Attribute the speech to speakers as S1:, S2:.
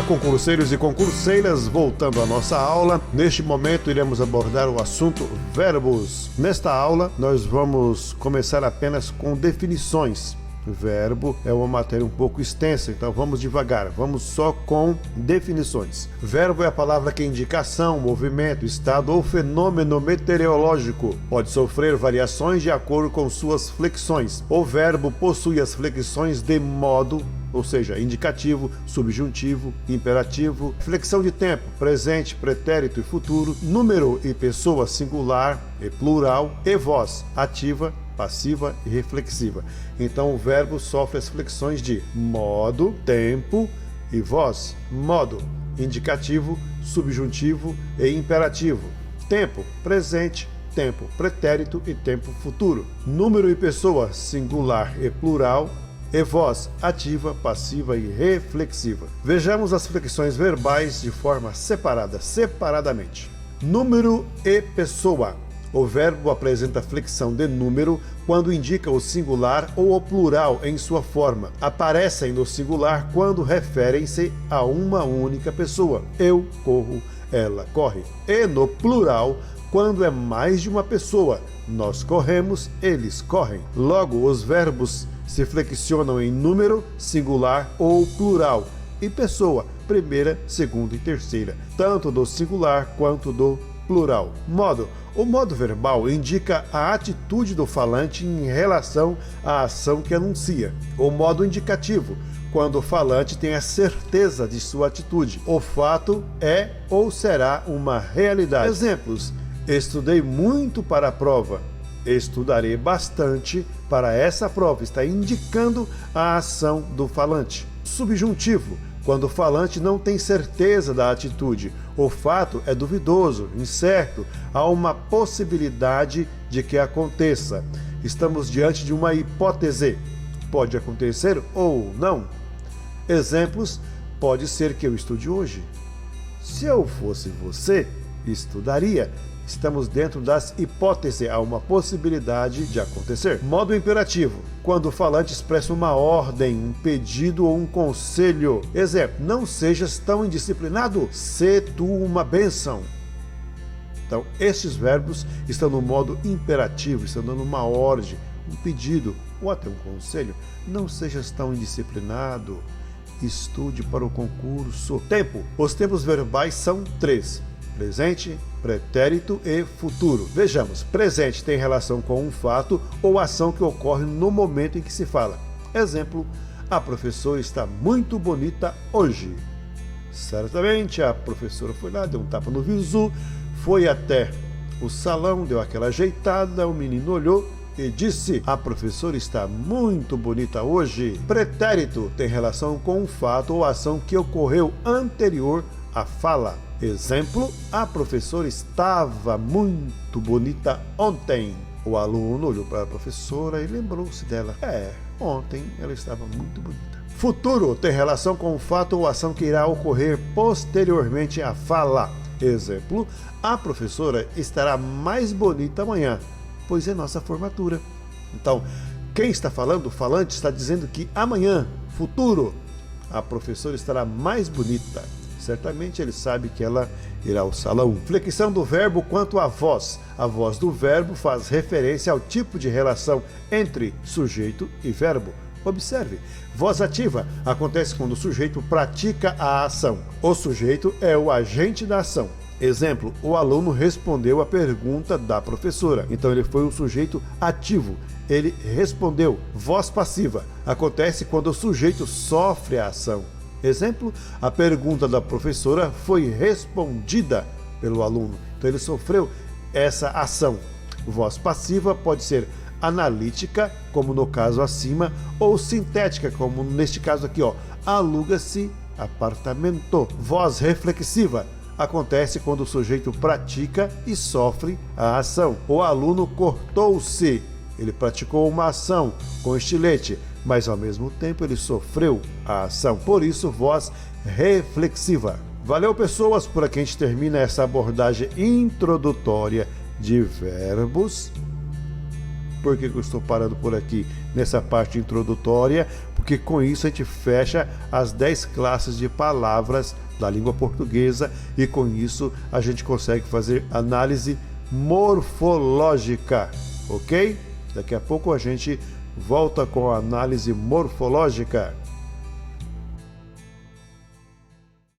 S1: concurseiros e concurseiras, voltando à nossa aula. Neste momento iremos abordar o assunto verbos. Nesta aula nós vamos começar apenas com definições. Verbo é uma matéria um pouco extensa, então vamos devagar, vamos só com definições. Verbo é a palavra que indica ação, movimento, estado ou fenômeno meteorológico. Pode sofrer variações de acordo com suas flexões. O verbo possui as flexões de modo, ou seja, indicativo, subjuntivo, imperativo, flexão de tempo, presente, pretérito e futuro, número e pessoa singular e plural, e voz, ativa, passiva e reflexiva. Então o verbo sofre as flexões de modo, tempo e voz. Modo, indicativo, subjuntivo e imperativo. Tempo, presente, tempo, pretérito e tempo futuro. Número e pessoa, singular e plural. E voz, ativa, passiva e reflexiva. Vejamos as flexões verbais de forma separadamente. Número e pessoa. O verbo apresenta flexão de número quando indica o singular ou o plural em sua forma. Aparecem no singular quando referem-se a uma única pessoa. Eu corro, ela corre. E no plural quando é mais de uma pessoa. Nós corremos, eles correm. Logo, os verbos se flexionam em número, singular ou plural, e pessoa, primeira, segunda e terceira, tanto do singular quanto do plural. Modo. O modo verbal indica a atitude do falante em relação à ação que anuncia. O modo indicativo, quando o falante tem a certeza de sua atitude. O fato é ou será uma realidade. Exemplos: estudei muito para a prova. Estudarei bastante para essa prova. Está indicando a ação do falante. Subjuntivo, quando o falante não tem certeza da atitude. O fato é duvidoso, incerto, há uma possibilidade de que aconteça. Estamos diante de uma hipótese. Pode acontecer ou não. Exemplos: pode ser que eu estude hoje. Se eu fosse você, estudaria. Estamos dentro das hipóteses, há uma possibilidade de acontecer. Modo imperativo, quando o falante expressa uma ordem, um pedido ou um conselho. Exemplo: não sejas tão indisciplinado, sê tu uma bênção. Então, esses verbos estão no modo imperativo, estão dando uma ordem, um pedido ou até um conselho. Não sejas tão indisciplinado, estude para o concurso. Tempo. Os tempos verbais são 3. Presente, pretérito e futuro. Vejamos, presente tem relação com um fato ou ação que ocorre no momento em que se fala. Exemplo: a professora está muito bonita hoje. Certamente a professora foi lá, deu um tapa no visu, foi até o salão, deu aquela ajeitada, o menino olhou e disse: a professora está muito bonita hoje. Pretérito tem relação com um fato ou ação que ocorreu anterior à fala. Exemplo: a professora estava muito bonita ontem. O aluno olhou para a professora e lembrou-se dela. Ontem ela estava muito bonita. Futuro tem relação com um fato ou ação que irá ocorrer posteriormente à fala. Exemplo: a professora estará mais bonita amanhã, pois é nossa formatura. Então, quem está falando, o falante, está dizendo que amanhã, futuro, a professora estará mais bonita. Certamente ele sabe que ela irá ao salão. Flexão do verbo quanto à voz. A voz do verbo faz referência ao tipo de relação entre sujeito e verbo. Observe, voz ativa acontece quando o sujeito pratica a ação. O sujeito é o agente da ação. Exemplo: o aluno respondeu a pergunta da professora. Então ele foi um sujeito ativo. Ele respondeu. Voz passiva acontece quando o sujeito sofre a ação. Exemplo: a pergunta da professora foi respondida pelo aluno. Então ele sofreu essa ação. Voz passiva pode ser analítica, como no caso acima, ou sintética, como neste caso aqui, aluga-se apartamento. Voz reflexiva acontece quando o sujeito pratica e sofre a ação. O aluno cortou-se. Ele praticou uma ação com estilete, mas ao mesmo tempo ele sofreu a ação. Por isso, voz reflexiva. Valeu, pessoas, por aqui a gente termina essa abordagem introdutória de verbos. Por que eu estou parando por aqui nessa parte introdutória? Porque porque com isso a gente fecha as 10 classes de palavras da língua portuguesa e com isso a gente consegue fazer análise morfológica, ok? Daqui a pouco a gente volta com a análise morfológica.